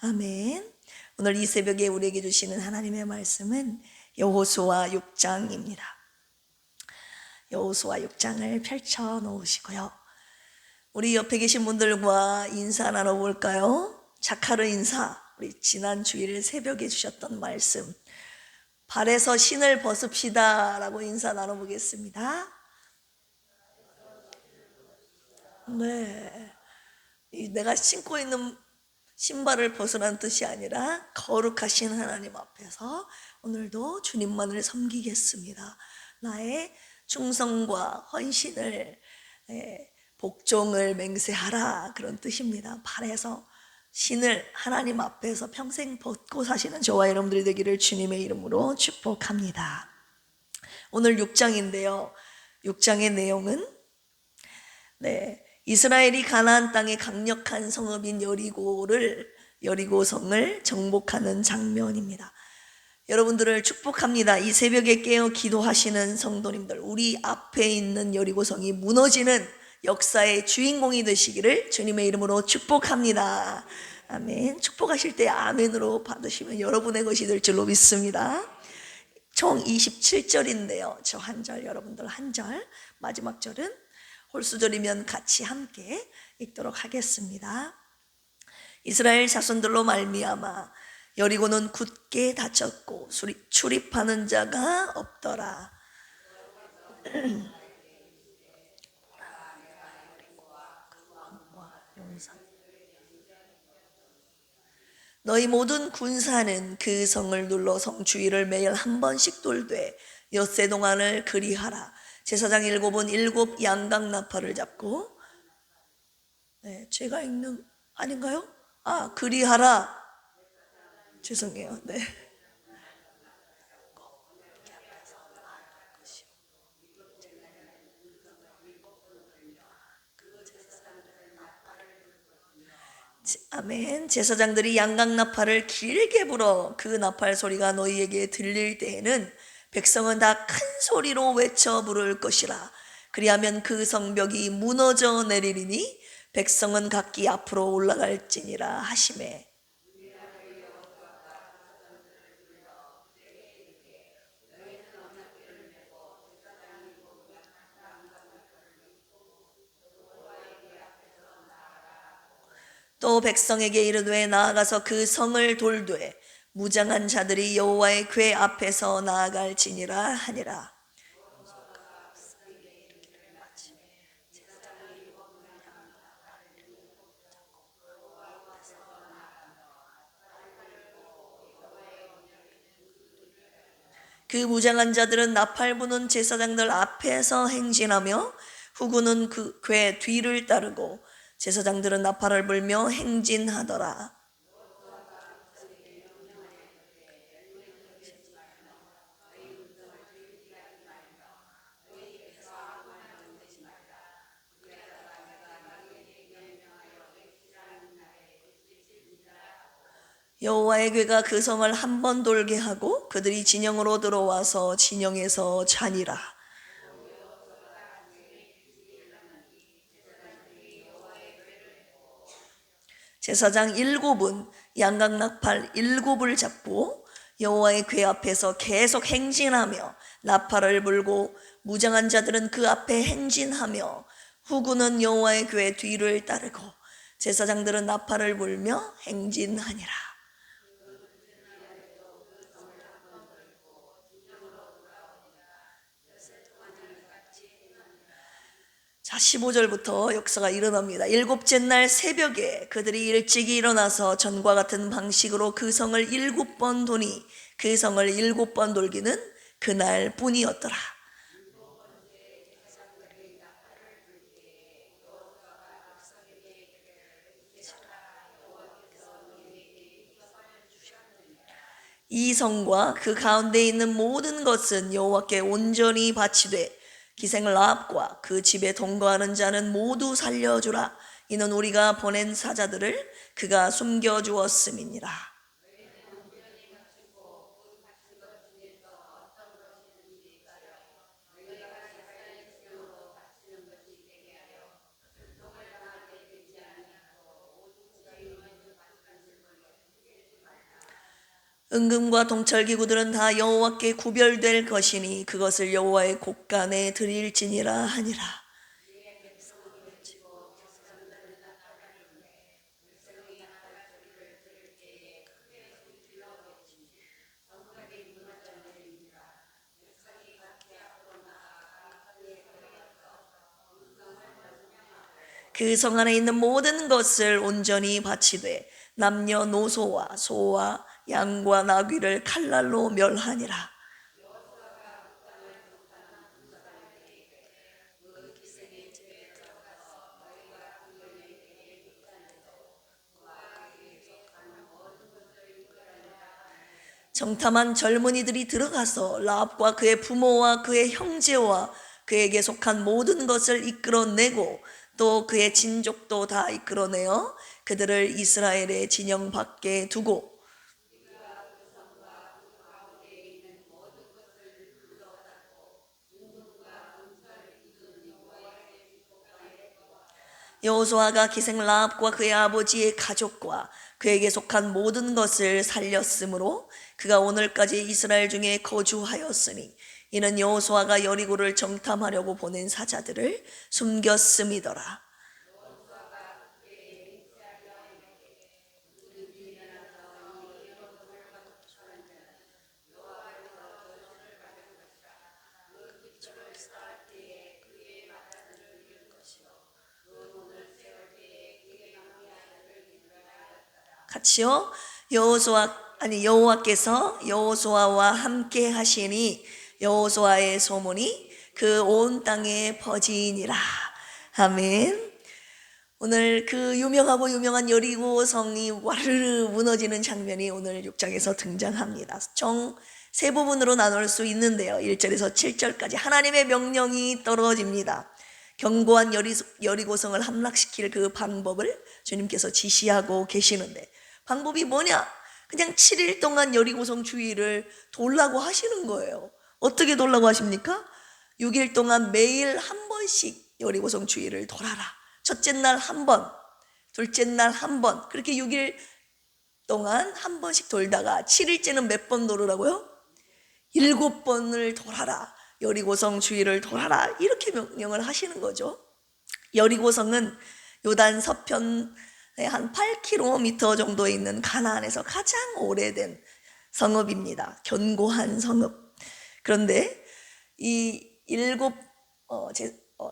아멘. 오늘 이 새벽에 우리에게 주시는 하나님의 말씀은 여호수아 6장입니다. 여호수아 6장을 펼쳐 놓으시고요. 우리 옆에 계신 분들과 인사 나눠볼까요? 자카르 인사, 우리 지난 주일 새벽에 주셨던 말씀, 발에서 신을 벗읍시다 라고 인사 나눠보겠습니다. 네, 내가 신고 있는 신발을 벗으라는 뜻이 아니라 거룩하신 하나님 앞에서 오늘도 주님만을 섬기겠습니다. 나의 충성과 헌신을, 복종을 맹세하라, 그런 뜻입니다. 발에서 신을 하나님 앞에서 평생 벗고 사시는 저와 여러분들이 되기를 주님의 이름으로 축복합니다. 오늘 6장인데요 6장의 내용은 이스라엘이 가나안 땅의 강력한 성읍인 여리고성을 정복하는 장면입니다. 여러분들을 축복합니다. 이 새벽에 깨어 기도하시는 성도님들, 우리 앞에 있는 여리고성이 무너지는 역사의 주인공이 되시기를 주님의 이름으로 축복합니다. 아멘. 축복하실 때 아멘으로 받으시면 여러분의 것이 될 줄로 믿습니다. 총 27절인데요 저 한 절, 여러분들 한 절, 마지막 절은 홀수절이면 같이 함께 읽도록 하겠습니다. 이스라엘 자손들로 말미암아 여리고는 굳게 닫혔고 출입하는 자가 없더라. 너희 모든 군사는 그 성을 눌러 성 주위를 매일 한 번씩 돌되 엿새 동안을 그리하라. 제사장 7은 7 양각 나팔을 잡고, 제가 읽는 아닌가요? 그리하라. 죄송해요. 네. 아멘. 제사장들이 양각 나팔을 길게 불어 그 나팔 소리가 너희에게 들릴 때에는 백성은 다 큰 소리로 외쳐 부를 것이라. 그리하면 그 성벽이 무너져 내리리니 백성은 각기 앞으로 올라갈지니라 하시매. 또 백성에게 이르되 나아가서 그 성을 돌되 무장한 자들이 여호와의 궤 앞에서 나아갈지니라 하니라. 그 무장한 자들은 나팔 부는 제사장들 앞에서 행진하며 후군은 그 궤 뒤를 따르고 제사장들은 나팔을 불며 행진하더라. 여호와의 궤가 그 성을 한 번 돌게 하고 그들이 진영으로 들어와서 진영에서 자니라. 제사장 7은 양각 나팔 7을 잡고 여호와의 궤 앞에서 계속 행진하며 나팔을 불고 무장한 자들은 그 앞에 행진하며 후군은 여호와의 궤 뒤를 따르고 제사장들은 나팔을 불며 행진하니라. 자, 15절부터 역사가 일어납니다. 7째 날 새벽에 그들이 일찍이 일어나서 전과 같은 방식으로 그 성을 7번 도니 그 성을 7번 돌기는 그날 뿐이었더라. 이 성과 그 가운데 있는 모든 것은 여호와께 온전히 바치되 기생 라합과 그 집에 동거하는 자는 모두 살려주라. 이는 우리가 보낸 사자들을 그가 숨겨주었음이니라. 은금과 동철기구들은 다 여호와께 구별될 것이니 그것을 여호와의 곳간에 드릴지니라 하니라. 그 성 안에 있는 모든 것을 온전히 바치되 남녀노소와 소와 양과 나귀를 칼날로 멸하니라. 정탐한 젊은이들이 들어가서 라합과 그의 부모와 그의 형제와 그에게 속한 모든 것을 이끌어내고 또 그의 친족도 다 이끌어내어 그들을 이스라엘의 진영 밖에 두고 여호수아가 기생 라합과 그의 아버지의 가족과 그에게 속한 모든 것을 살렸으므로 그가 오늘까지 이스라엘 중에 거주하였으니 이는 여호수아가 여리고를 정탐하려고 보낸 사자들을 숨겼음이더라. 같이요. 여호와께서 여호수아와 함께 하시니 여호수아의 소문이 그 온 땅에 퍼지니라. 아멘. 오늘 그 유명한 여리고 성이 와르르 무너지는 장면이 오늘 6장에서 등장합니다. 총 세 부분으로 나눌 수 있는데요. 1절에서 7절까지 하나님의 명령이 떨어집니다. 견고한 여리고성을 함락시킬 그 방법을 주님께서 지시하고 계시는데 방법이 뭐냐? 그냥 7일 동안 여리고성 주위를 돌라고 하시는 거예요. 어떻게 돌라고 하십니까? 6일 동안 매일 한 번씩 여리고성 주위를 돌아라. 첫째 날 한 번, 둘째 날 한 번, 그렇게 6일 동안 한 번씩 돌다가 7일째는 몇 번 돌으라고요? 7번을 돌아라. 여리고성 주위를 돌아라. 이렇게 명령을 하시는 거죠. 여리고성은 요단 서편에 한 8km 정도에 있는 가나안에서 가장 오래된 성읍입니다. 견고한 성읍. 그런데 이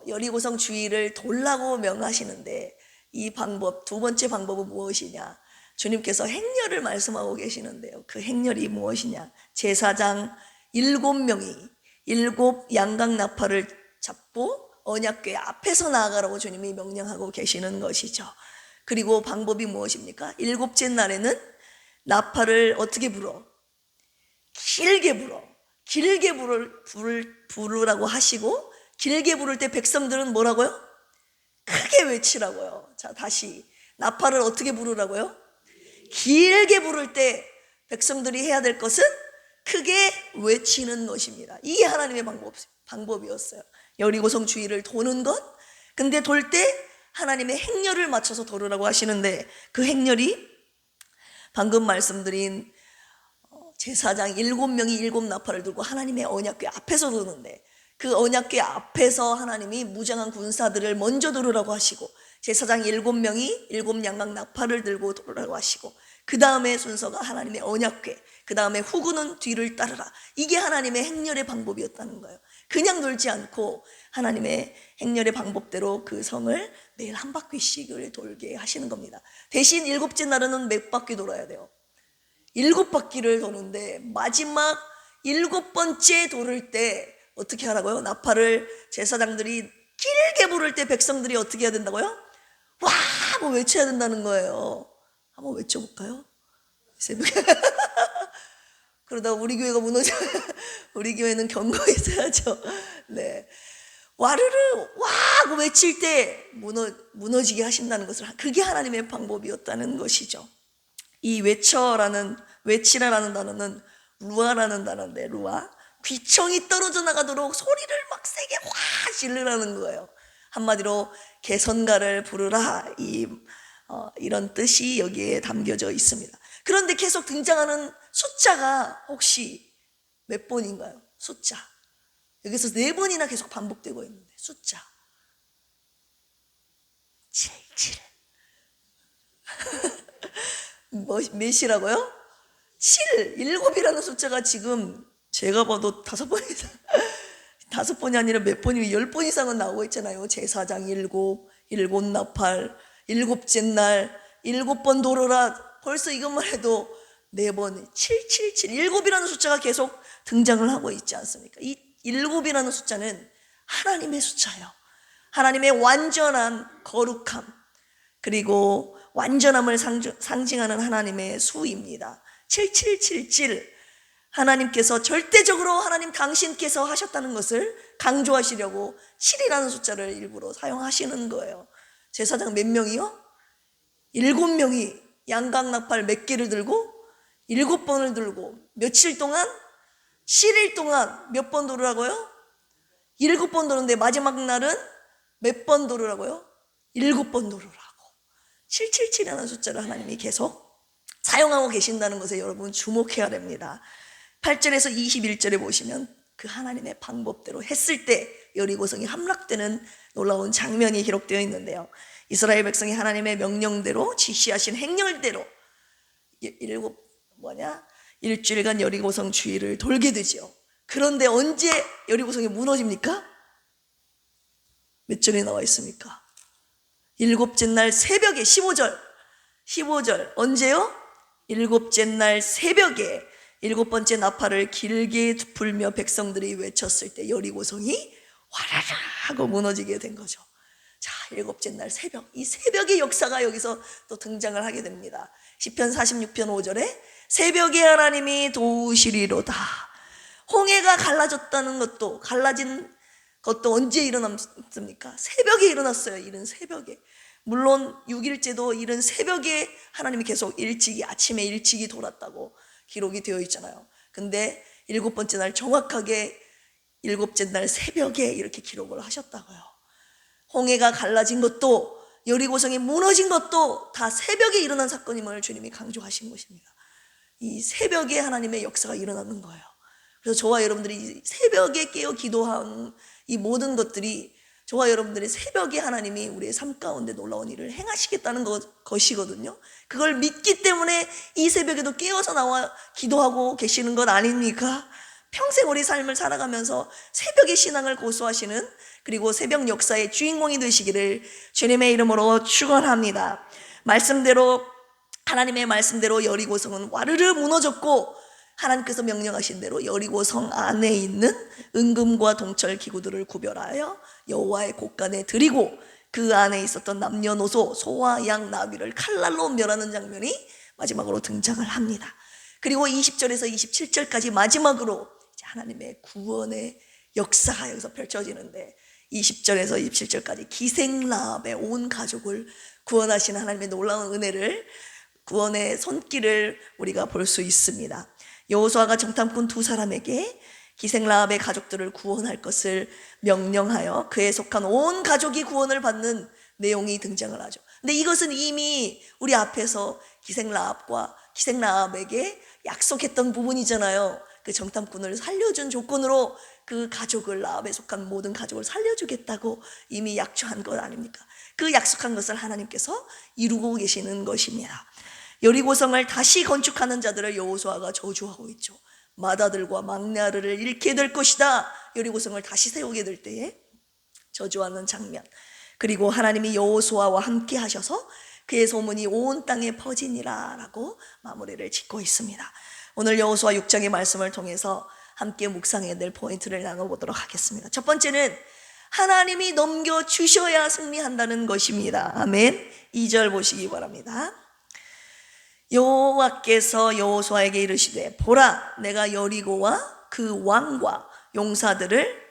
여리고성 주위를 돌라고 명하시는데 이 방법, 두 번째 방법은 무엇이냐? 주님께서 행렬을 말씀하고 계시는데요. 그 행렬이 무엇이냐? 제사장 7명이 7 양각 나팔을 잡고 언약궤 앞에서 나아가라고 주님이 명령하고 계시는 것이죠. 그리고 방법이 무엇입니까? 7째 날에는 나팔을 어떻게 불어? 길게 불어. 길게 부르라고 하시고 길게 부를 때 백성들은 뭐라고요? 크게 외치라고요. 자, 다시 나팔을 어떻게 부르라고요? 길게 부를 때 백성들이 해야 될 것은 크게 외치는 것입니다. 이게 하나님의 방법이었어요. 여리고성 주위를 도는 것. 근데 돌 때 하나님의 행렬을 맞춰서 도르라고 하시는데 그 행렬이 방금 말씀드린 제사장 7명이 7 나팔을 들고 하나님의 언약궤 앞에서 도는데 그 언약궤 앞에서 하나님이 무장한 군사들을 먼저 도르라고 하시고 제사장 7명이 7 양각 나팔을 들고 도르라고 하시고 그 다음에 순서가 하나님의 언약궤, 그 다음에 후구는 뒤를 따르라. 이게 하나님의 행렬의 방법이었다는 거예요. 그냥 돌지 않고 하나님의 행렬의 방법대로 그 성을 매일 한 바퀴씩을 돌게 하시는 겁니다. 대신 7째 날은 몇 바퀴 돌아야 돼요? 7바퀴를 도는데 마지막 7번째 돌을 때 어떻게 하라고요? 나팔을 제사장들이 길게 부를 때 백성들이 어떻게 해야 된다고요? 와! 하고 외쳐야 된다는 거예요. 한번 외쳐볼까요? 새벽에 그러다 우리 교회가 무너져. 우리 교회는 견고히 있어야죠. 네, 와르르 와 하고 외칠 때 무너지게 하신다는 것을, 그게 하나님의 방법이었다는 것이죠. 이 외치라라는 단어는 루아라는 단어인데, 루아, 귀청이 떨어져 나가도록 소리를 막 세게 확 지르라는 거예요. 한마디로 개선가를 부르라, 이런 뜻이 여기에 담겨져 있습니다. 그런데 계속 등장하는 숫자가 혹시 몇 번인가요? 숫자. 여기서 4번이나 계속 반복되고 있는데 숫자 77. 몇이라고요? 7, 7이라는 숫자가 지금 제가 봐도 5번 이상, 5번이 아니라 몇 번이면 10번 이상은 나오고 있잖아요. 제사장 7, 7나팔, 7째 날, 7번 도르라. 벌써 이것만 해도 4번, 777, 7이라는 숫자가 계속 등장을 하고 있지 않습니까? 이 7이라는 숫자는 하나님의 숫자예요. 하나님의 완전한 거룩함, 그리고 완전함을 상징하는 하나님의 수입니다. 7777, 하나님께서 절대적으로 하나님 당신께서 하셨다는 것을 강조하시려고 7이라는 숫자를 일부러 사용하시는 거예요. 제사장 몇 명이요? 7명이 양각나팔 몇 개를 들고 7번을 들고 며칠 동안 7일 동안 몇 번 도르라고요? 7번 도는데 마지막 날은 몇 번 도르라고요? 7번 도르라고. 777이라는 숫자를 하나님이 계속 사용하고 계신다는 것에 여러분 주목해야 됩니다. 8절에서 21절에 보시면 그 하나님의 방법대로 했을 때 여리고성이 함락되는 놀라운 장면이 기록되어 있는데요. 이스라엘 백성이 하나님의 명령대로 지시하신 행렬대로 일주일간 여리고성 주위를 돌게 되죠. 그런데 언제 여리고성이 무너집니까? 몇 절에 나와 있습니까? 7째 날 새벽에 15절 언제요? 7째 날 새벽에 7번째 나팔을 길게 불며 백성들이 외쳤을 때 여리고성이 와라라 하고 무너지게 된 거죠. 자, 7째 날 새벽, 이 새벽의 역사가 여기서 또 등장을 하게 됩니다. 시편 46편 5절에 새벽에 하나님이 도우시리로다. 홍해가 갈라진 것도 언제 일어났습니까? 새벽에 일어났어요. 이른 새벽에. 물론 6일째도 이른 새벽에 하나님이 계속 아침에 일찍이 돌았다고 기록이 되어 있잖아요. 근데 7번째 날 정확하게 7째 날 새벽에 이렇게 기록을 하셨다고요. 홍해가 갈라진 것도 여리고성이 무너진 것도 다 새벽에 일어난 사건임을 주님이 강조하신 것입니다. 이 새벽에 하나님의 역사가 일어나는 거예요. 그래서 저와 여러분들이 새벽에 깨어 기도한 이 모든 것들이 저와 여러분들이 새벽에 하나님이 우리의 삶 가운데 놀라운 일을 행하시겠다는 것이거든요. 그걸 믿기 때문에 이 새벽에도 깨어서 나와 기도하고 계시는 것 아닙니까? 평생 우리 삶을 살아가면서 새벽의 신앙을 고수하시는, 그리고 새벽 역사의 주인공이 되시기를 주님의 이름으로 축원합니다. 하나님의 말씀대로 여리고성은 와르르 무너졌고, 하나님께서 명령하신 대로 여리고성 안에 있는 은금과 동철 기구들을 구별하여 여호와의 곳간에 드리고, 그 안에 있었던 남녀노소 소와 양 나귀를 칼날로 멸하는 장면이 마지막으로 등장을 합니다. 그리고 20절에서 27절까지 마지막으로 하나님의 구원의 역사가 여기서 펼쳐지는데, 20절에서 27절까지 기생라합의 온 가족을 구원하시는 하나님의 놀라운 은혜를, 구원의 손길을 우리가 볼 수 있습니다. 여호수아가 정탐꾼 2사람에게 기생라합의 가족들을 구원할 것을 명령하여 그에 속한 온 가족이 구원을 받는 내용이 등장을 하죠. 근데 이것은 이미 우리 앞에서 기생라합에게 약속했던 부분이잖아요. 그 정탐꾼을 살려준 조건으로 그 가족을, 라합에 속한 모든 가족을 살려주겠다고 이미 약속한 것 아닙니까? 그 약속한 것을 하나님께서 이루고 계시는 것입니다. 여리고성을 다시 건축하는 자들을 여호수아가 저주하고 있죠. 맏아들과 막내 아들을 잃게 될 것이다. 여리고성을 다시 세우게 될 때에 저주하는 장면, 그리고 하나님이 여호수아와 함께 하셔서 그의 소문이 온 땅에 퍼지니라 라고 마무리를 짓고 있습니다. 오늘 여호수아 6장의 말씀을 통해서 함께 묵상해야 될 포인트를 나눠보도록 하겠습니다. 첫 번째는 하나님이 넘겨주셔야 승리한다는 것입니다. 아멘. 2절 보시기 바랍니다. 여호와께서 여호수아에게 이르시되 보라, 내가 여리고와 그 왕과 용사들을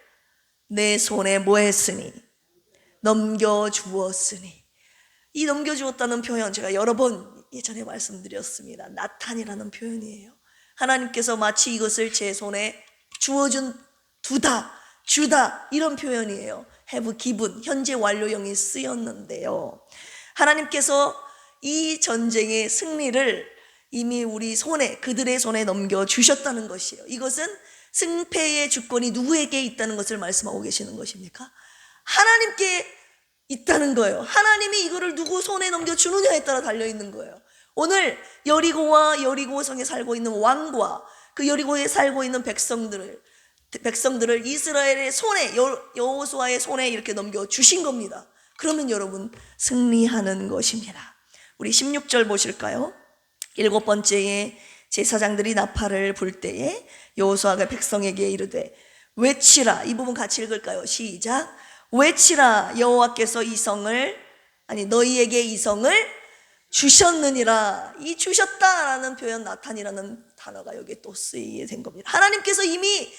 내 손에 뭐했으니 넘겨주었으니. 이 넘겨주었다는 표현 제가 여러 번 예전에 말씀드렸습니다. 나탄이라는 표현이에요. 하나님께서 마치 이것을 제 손에 주다 이런 표현이에요. have given, 현재 완료형이 쓰였는데요. 하나님께서 이 전쟁의 승리를 이미 우리 손에, 그들의 손에 넘겨주셨다는 것이에요. 이것은 승패의 주권이 누구에게 있다는 것을 말씀하고 계시는 것입니까? 하나님께 있다는 거예요. 하나님이 이거를 누구 손에 넘겨주느냐에 따라 달려있는 거예요. 오늘 여리고와 여리고성에 살고 있는 왕과 그 여리고에 살고 있는 백성들을 이스라엘의 손에, 여호수아의 손에 이렇게 넘겨주신 겁니다. 그러면 여러분 승리하는 것입니다. 우리 16절 보실까요? 7번째에 제사장들이 나팔을 불 때에 여호수아가 백성에게 이르되 외치라. 이 부분 같이 읽을까요? 시작. 외치라. 여호와께서 너희에게 이 성을 주셨느니라. 이 주셨다라는 표현, 나탄이라는 단어가 여기에 또 쓰이게 된 겁니다. 하나님께서 이미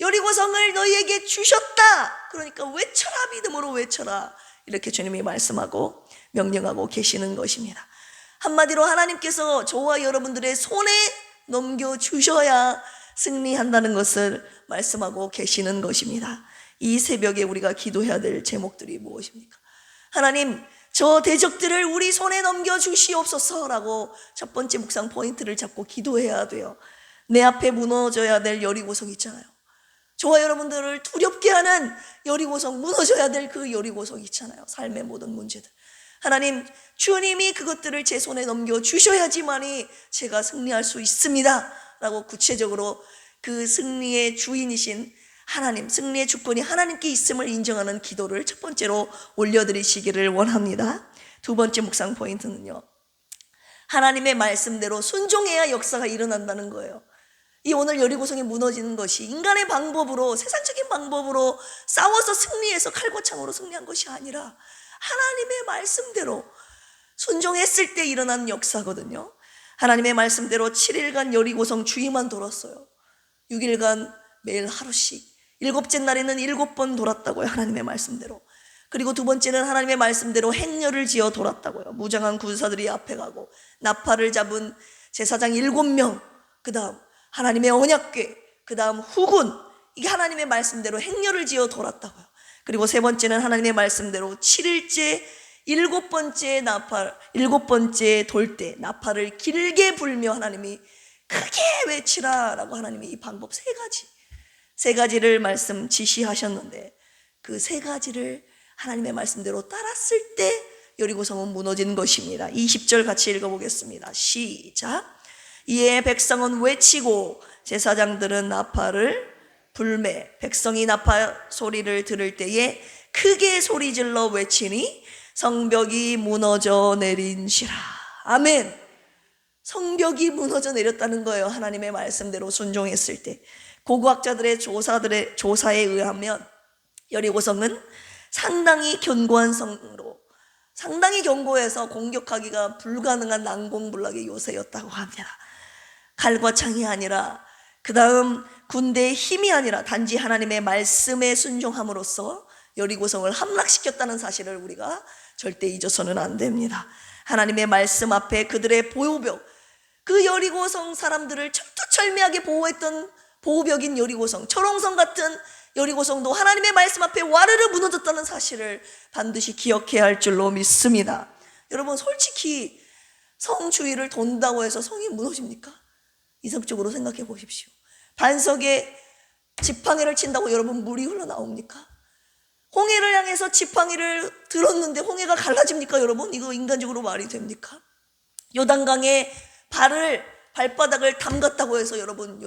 여리고성을 너희에게 주셨다. 그러니까 외쳐라. 믿음으로 외쳐라. 이렇게 주님이 말씀하고 명령하고 계시는 것입니다. 한마디로 하나님께서 저와 여러분들의 손에 넘겨주셔야 승리한다는 것을 말씀하고 계시는 것입니다. 이 새벽에 우리가 기도해야 될 제목들이 무엇입니까? 하나님, 저 대적들을 우리 손에 넘겨주시옵소서라고 첫 번째 묵상 포인트를 잡고 기도해야 돼요. 내 앞에 무너져야 될 여리고성 있잖아요. 저와 여러분들을 두렵게 하는 여리고성, 무너져야 될 그 여리고성 있잖아요. 삶의 모든 문제들. 하나님, 주님이 그것들을 제 손에 넘겨주셔야지만이 제가 승리할 수 있습니다 라고 구체적으로 그 승리의 주인이신 하나님, 승리의 주권이 하나님께 있음을 인정하는 기도를 첫 번째로 올려드리시기를 원합니다. 두 번째 묵상 포인트는요, 하나님의 말씀대로 순종해야 역사가 일어난다는 거예요. 이 오늘 여리고성이 무너지는 것이 인간의 방법으로, 세상적인 방법으로 싸워서 승리해서 칼과 창으로 승리한 것이 아니라 하나님의 말씀대로 순종했을 때 일어난 역사거든요. 하나님의 말씀대로 7일간 여리고성 주위만 돌았어요. 6일간 매일 하루씩, 7째 날에는 7번 돌았다고요. 하나님의 말씀대로. 그리고 두 번째는 하나님의 말씀대로 행렬을 지어 돌았다고요. 무장한 군사들이 앞에 가고 나팔을 잡은 제사장 7명, 그 다음 하나님의 언약궤, 그 다음 후군, 이게 하나님의 말씀대로 행렬을 지어 돌았다고요. 그리고 세 번째는 하나님의 말씀대로 7일째 7번째 돌 때 나팔을 길게 불며 하나님이 크게 외치라 라고 하나님이 이 방법 세 가지를 말씀 지시하셨는데 그 세 가지를 하나님의 말씀대로 따랐을 때 여리고성은 무너진 것입니다. 20절 같이 읽어보겠습니다. 시작. 이에 백성은 외치고 제사장들은 나팔을 불매 백성이 나팔 소리를 들을 때에 크게 소리질러 외치니 성벽이 무너져 내린시라. 아멘. 성벽이 무너져 내렸다는 거예요. 하나님의 말씀대로 순종했을 때. 고고학자들의 조사에 의하면 여리고성은 상당히 견고한 성으로, 상당히 견고해서 공격하기가 불가능한 난공불락의 요새였다고 합니다. 칼과 창이 아니라, 그 다음 군대의 힘이 아니라 단지 하나님의 말씀에 순종함으로써 여리고성을 함락시켰다는 사실을 우리가 절대 잊어서는 안 됩니다. 하나님의 말씀 앞에 그들의 보호벽, 그 여리고성 사람들을 철두철미하게 보호했던 보호벽인 여리고성, 철옹성 같은 여리고성도 하나님의 말씀 앞에 와르르 무너졌다는 사실을 반드시 기억해야 할 줄로 믿습니다. 여러분, 솔직히 성 주위를 돈다고 해서 성이 무너집니까? 이성적으로 생각해 보십시오. 반석에 지팡이를 친다고 여러분 물이 흘러나옵니까? 홍해를 향해서 지팡이를 들었는데 홍해가 갈라집니까? 여러분, 이거 인간적으로 말이 됩니까? 요단강에 발바닥을 담갔다고 해서 여러분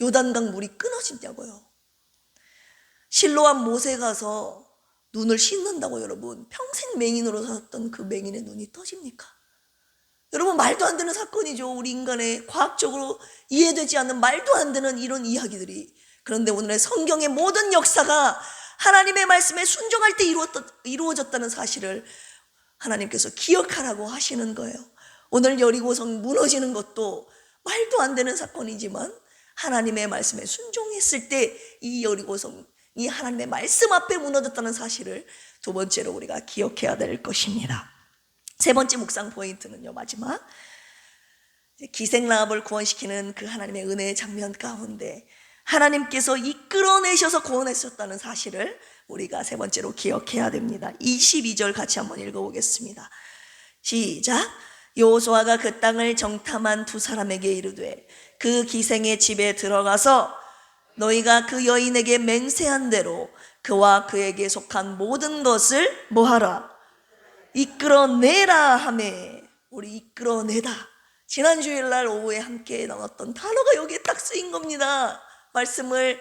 요단강 물이 끊어지냐고요. 실로암 못에 가서 눈을 씻는다고 여러분 평생 맹인으로 살았던 그 맹인의 눈이 떠집니까? 여러분, 말도 안 되는 사건이죠. 우리 인간의 과학적으로 이해되지 않는 말도 안 되는 이런 이야기들이. 그런데 오늘의 성경의 모든 역사가 하나님의 말씀에 순종할 때 이루어졌다는 사실을 하나님께서 기억하라고 하시는 거예요. 오늘 여리고성 무너지는 것도 말도 안 되는 사건이지만 하나님의 말씀에 순종했을 때 이 여리고성이 하나님의 말씀 앞에 무너졌다는 사실을 두 번째로 우리가 기억해야 될 것입니다. 세 번째 묵상 포인트는요, 마지막 기생라합을 구원시키는 그 하나님의 은혜의 장면 가운데 하나님께서 이끌어내셔서 구원하셨다는 사실을 우리가 세 번째로 기억해야 됩니다. 22절 같이 한번 읽어보겠습니다. 시작. 여호수아가 그 땅을 정탐한 두 사람에게 이르되 그 기생의 집에 들어가서 너희가 그 여인에게 맹세한 대로 그와 그에게 속한 모든 것을 뭐하라? 이끌어내라 하매. 우리 이끌어내다, 지난 주일날 오후에 함께 나눴던 단어가 여기에 딱 쓰인 겁니다. 말씀을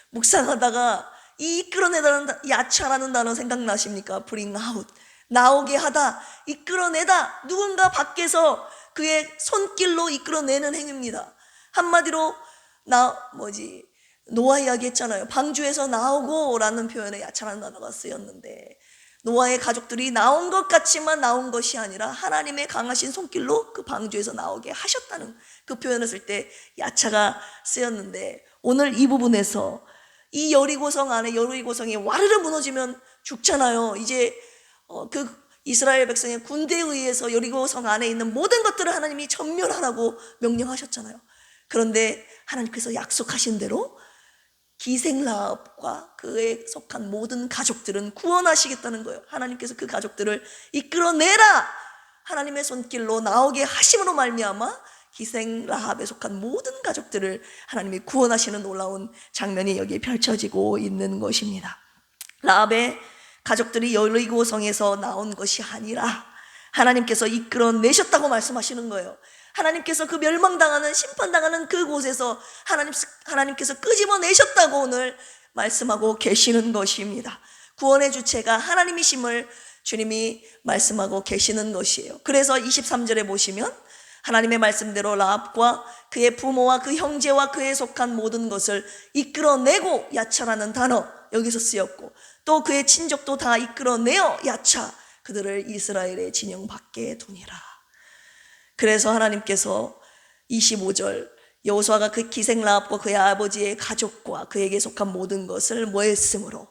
묵상하다가 이 이끌어내다는 야차라는 단어 생각나십니까? bring out, 나오게 하다, 이끌어내다, 누군가 밖에서 그의 손길로 이끌어내는 행위입니다. 한마디로 노아 이야기 했잖아요. 방주에서 나오고 라는 표현에 야차라는 단어가 쓰였는데, 노아의 가족들이 나온 것 같지만 나온 것이 아니라 하나님의 강하신 손길로 그 방주에서 나오게 하셨다는 그 표현을 쓸 때 야차가 쓰였는데, 오늘 이 부분에서 이 여리고성 안에, 여리고성이 와르르 무너지면 죽잖아요. 이제 그 이스라엘 백성의 군대에 의해서 여리고성 안에 있는 모든 것들을 하나님이 전멸하라고 명령하셨잖아요. 그런데 하나님께서 약속하신 대로 기생 라합과 그에 속한 모든 가족들은 구원하시겠다는 거예요. 하나님께서 그 가족들을 이끌어내라, 하나님의 손길로 나오게 하심으로 말미암아 기생 라합에 속한 모든 가족들을 하나님이 구원하시는 놀라운 장면이 여기에 펼쳐지고 있는 것입니다. 라합의 가족들이 여리고성에서 나온 것이 아니라 하나님께서 이끌어내셨다고 말씀하시는 거예요. 하나님께서 그 멸망당하는, 심판당하는 그곳에서 하나님께서 끄집어내셨다고 오늘 말씀하고 계시는 것입니다. 구원의 주체가 하나님이심을 주님이 말씀하고 계시는 것이에요. 그래서 23절에 보시면 하나님의 말씀대로 라합과 그의 부모와 그 형제와 그에 속한 모든 것을 이끌어내고 야차라는 단어 여기서 쓰였고, 또 그의 친족도 다 이끌어내어 야차, 그들을 이스라엘의 진영 밖에 두니라. 그래서 하나님께서 25절 여호수아가 그 기생 라합과 그의 아버지의 가족과 그에게 속한 모든 것을 뭐 했으므로?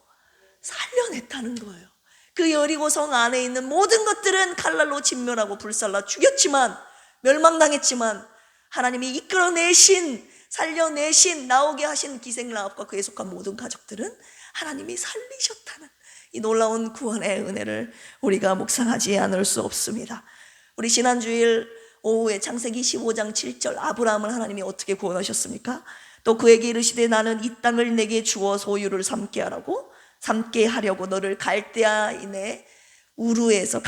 살려냈다는 거예요. 그 여리고성 안에 있는 모든 것들은 칼날로 진멸하고 불살라 죽였지만, 멸망당했지만 하나님이 이끌어내신, 살려내신, 나오게 하신 기생 라합과 그에 속한 모든 가족들은 하나님이 살리셨다는 이 놀라운 구원의 은혜를 우리가 묵상하지 않을 수 없습니다. 우리 지난주일 오후에 창세기 15장 7절 아브라함을 하나님이 어떻게 구원하셨습니까? 또 그에게 이르시되 나는 이 땅을 내게 주어 소유를 삼게 하려고 너를 갈대아인의 우르에서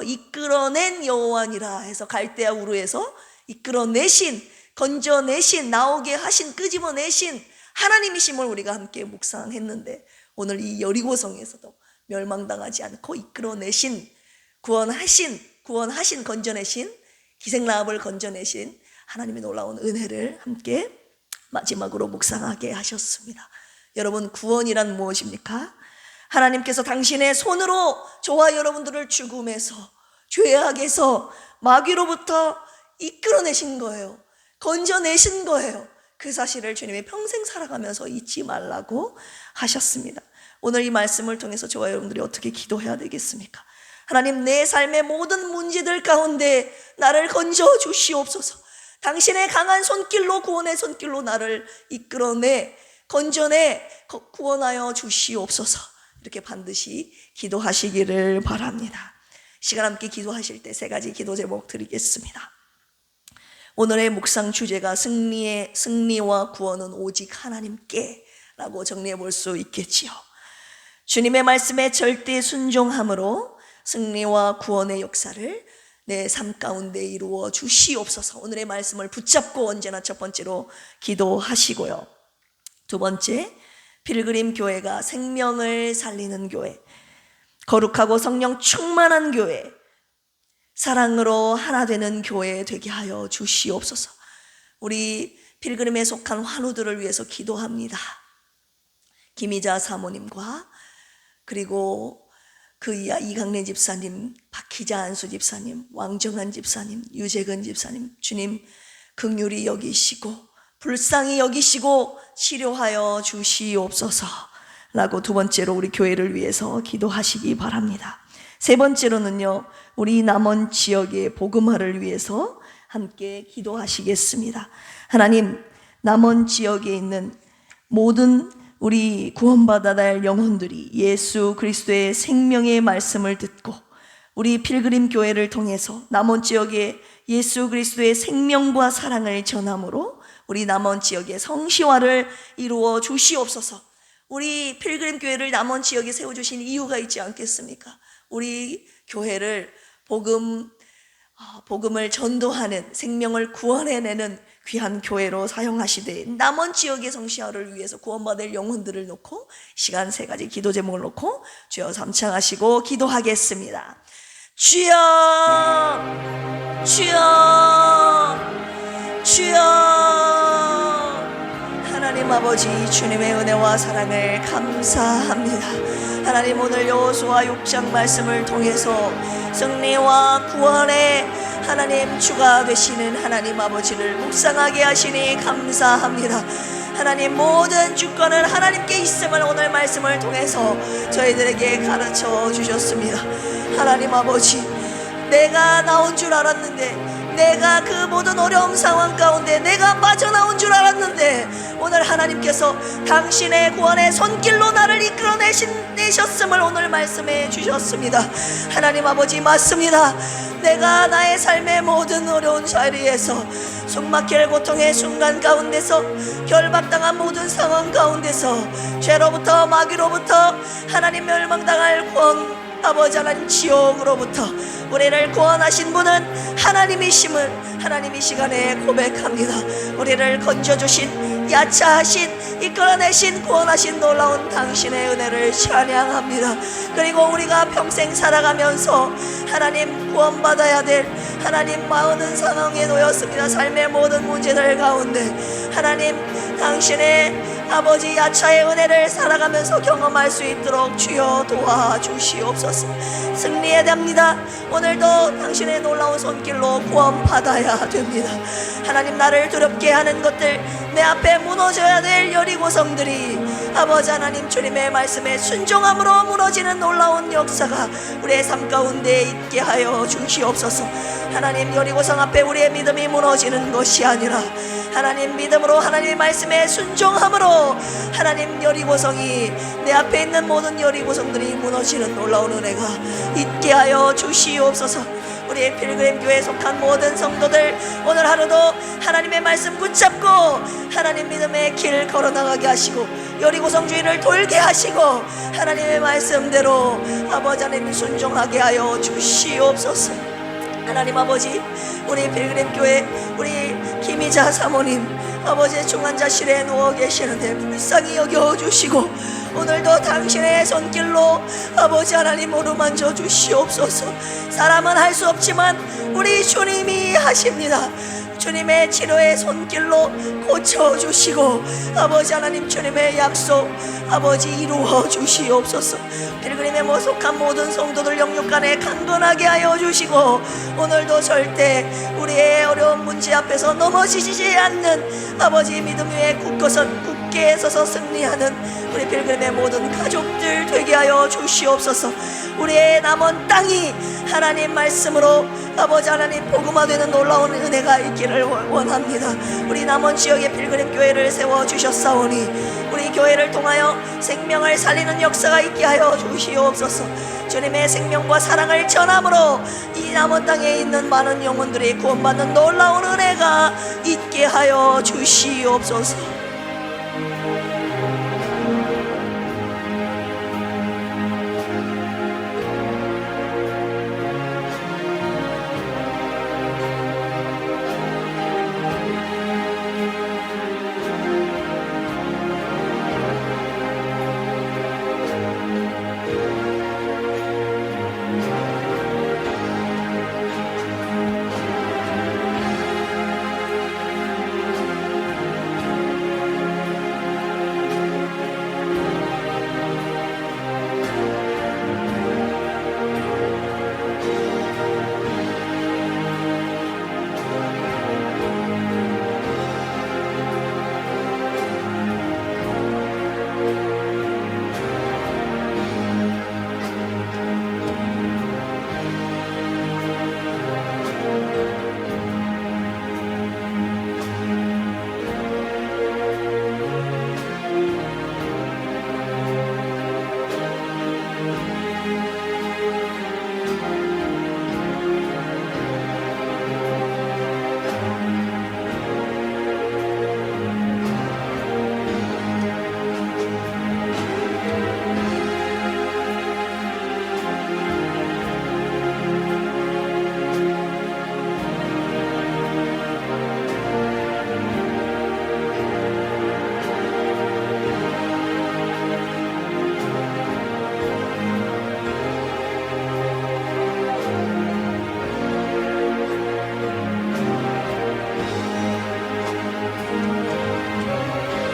이끌어낸 여호와니라 해서, 갈대아 우르에서 이끌어내신, 건져내신, 나오게 하신, 끄집어내신 하나님이심을 우리가 함께 묵상했는데, 오늘 이 여리고성에서도 멸망당하지 않고 이끌어내신, 구원하신, 건져내신, 기생라합을 건져내신 하나님의 놀라운 은혜를 함께 마지막으로 묵상하게 하셨습니다. 여러분, 구원이란 무엇입니까? 하나님께서 당신의 손으로 저와 여러분들을 죽음에서, 죄악에서, 마귀로부터 이끌어내신 거예요. 건져내신 거예요. 그 사실을 주님이 평생 살아가면서 잊지 말라고 하셨습니다. 오늘 이 말씀을 통해서 저와 여러분들이 어떻게 기도해야 되겠습니까? 하나님, 내 삶의 모든 문제들 가운데 나를 건져 주시옵소서. 당신의 강한 손길로, 구원의 손길로 나를 이끌어내, 건져내, 구원하여 주시옵소서. 이렇게 반드시 기도하시기를 바랍니다. 시간 함께 기도하실 때 세 가지 기도 제목 드리겠습니다. 오늘의 묵상 주제가 승리와 구원은 오직 하나님께 라고 정리해 볼 수 있겠지요. 주님의 말씀에 절대 순종함으로 승리와 구원의 역사를 내 삶 가운데 이루어 주시옵소서. 오늘의 말씀을 붙잡고 언제나 첫 번째로 기도하시고요. 두 번째, 필그림 교회가 생명을 살리는 교회, 거룩하고 성령 충만한 교회, 사랑으로 하나 되는 교회 되게 하여 주시옵소서. 우리 필그림에 속한 환우들을 위해서 기도합니다. 김희자 사모님과 그리고 그 이하 이강래 집사님, 박희자 안수 집사님, 왕정한 집사님, 유재근 집사님, 주님 긍휼히 여기시고 불쌍히 여기시고 치료하여 주시옵소서 라고 두 번째로 우리 교회를 위해서 기도하시기 바랍니다. 세 번째로는요, 우리 남원 지역의 복음화를 위해서 함께 기도하시겠습니다. 하나님, 남원 지역에 있는 모든 우리 구원받아야 할 영혼들이 예수 그리스도의 생명의 말씀을 듣고 우리 필그림 교회를 통해서 남원 지역에 예수 그리스도의 생명과 사랑을 전함으로 우리 남원 지역의 성시화를 이루어 주시옵소서. 우리 필그림 교회를 남원 지역에 세워주신 이유가 있지 않겠습니까? 우리 교회를 복음을 전도하는, 생명을 구원해내는 귀한 교회로 사용하시되 남원 지역의 성시화를 위해서 구원받을 영혼들을 놓고 시간 3가지 기도 제목을 놓고 주여 삼창하시고 기도하겠습니다. 주여, 주여, 주여. 하나님 아버지, 주님의 은혜와 사랑을 감사합니다. 하나님, 오늘 여호수아 6장 말씀을 통해서 승리와 구원의 하나님 주가 되시는 하나님 아버지를 묵상하게 하시니 감사합니다. 하나님, 모든 주권은 하나님께 있음을 오늘 말씀을 통해서 저희들에게 가르쳐 주셨습니다. 하나님 아버지, 내가 나온 줄 알았는데, 내가 그 모든 어려움 상황 가운데 내가 빠져나온 줄 알았는데, 오늘 하나님께서 당신의 구원의 손길로 나를 이끌어내셨음을 오늘 말씀해 주셨습니다. 하나님 아버지, 맞습니다. 내가 나의 삶의 모든 어려운 자리에서, 숨막힐 고통의 순간 가운데서, 결박당한 모든 상황 가운데서, 죄로부터 마귀로부터 하나님 멸망당할 아버지 하나님 지옥으로부터 우리를 구원하신 분은 하나님이심을 하나님 이 시간에 고백합니다. 우리를 건져주신, 야차하신, 이끌어내신, 구원하신 놀라운 당신의 은혜를 찬양합니다. 그리고 우리가 평생 살아가면서 하나님 구원받아야 될 하나님 많은 상황에 놓였습니다. 삶의 모든 문제들 가운데 하나님 당신의 아버지 야차의 은혜를 살아가면서 경험할 수 있도록 주여 도와주시옵소서. 승리해야 됩니다. 오늘도 당신의 놀라운 손길로 구원받아야 됩니다. 하나님, 나를 두렵게 하는 것들, 내 앞에 무너져야 될 여리고성들이 아버지 하나님 주님의 말씀에 순종함으로 무너지는 놀라운 역사가 우리의 삶 가운데 있게 하여 주시옵소서. 하나님, 여리고성 앞에 우리의 믿음이 무너지는 것이 아니라 하나님 믿음으로 하나님의 말씀에 순종함으로 하나님 여리고성이, 내 앞에 있는 모든 여리고성들이 무너지는 놀라운 은혜가 있게 하여 주시옵소서. 우리의 필그림 교회에 속한 모든 성도들, 오늘 하루도 하나님의 말씀 붙잡고 하나님 믿음의 길 걸어나가게 하시고 여리고성 주인을 돌게 하시고 하나님의 말씀대로 아버지 하나님 순종하게 하여 주시옵소서. 하나님 아버지, 우리 필그림 교회 우리 김희자 사모님 아버지 중환자실에 누워 계시는데 불쌍히 여겨주시고 오늘도 당신의 손길로 아버지 하나님 어루만져 주시옵소서. 사람은 할 수 없지만 우리 주님이 하십니다. 주님의 치료의 손길로 고쳐주시고 아버지 하나님 주님의 약속 아버지 이루어 주시옵소서. 필그림에 속한 모든 성도들 영육간에 강건하게 하여 주시고 오늘도 절대 우리의 어려운 문제 앞에서 넘어지지 않는 아버지 믿음 위에 굳게 서서 승리하는 우리 필그림의 모든 가족들 되게 하여 주시옵소서. 우리의 남은 땅이 하나님 말씀으로 아버지 하나님 복음화되는 놀라운 은혜가 있기를 원합니다. 우리 남원 지역의 필그림 교회를 세워주셨사오니 우리 교회를 통하여 생명을 살리는 역사가 있게 하여 주시옵소서. 주님의 생명과 사랑을 전함으로 이 남원 땅에 있는 많은 영혼들이 구원받는 놀라운 은혜가 있게 하여 주시옵소서.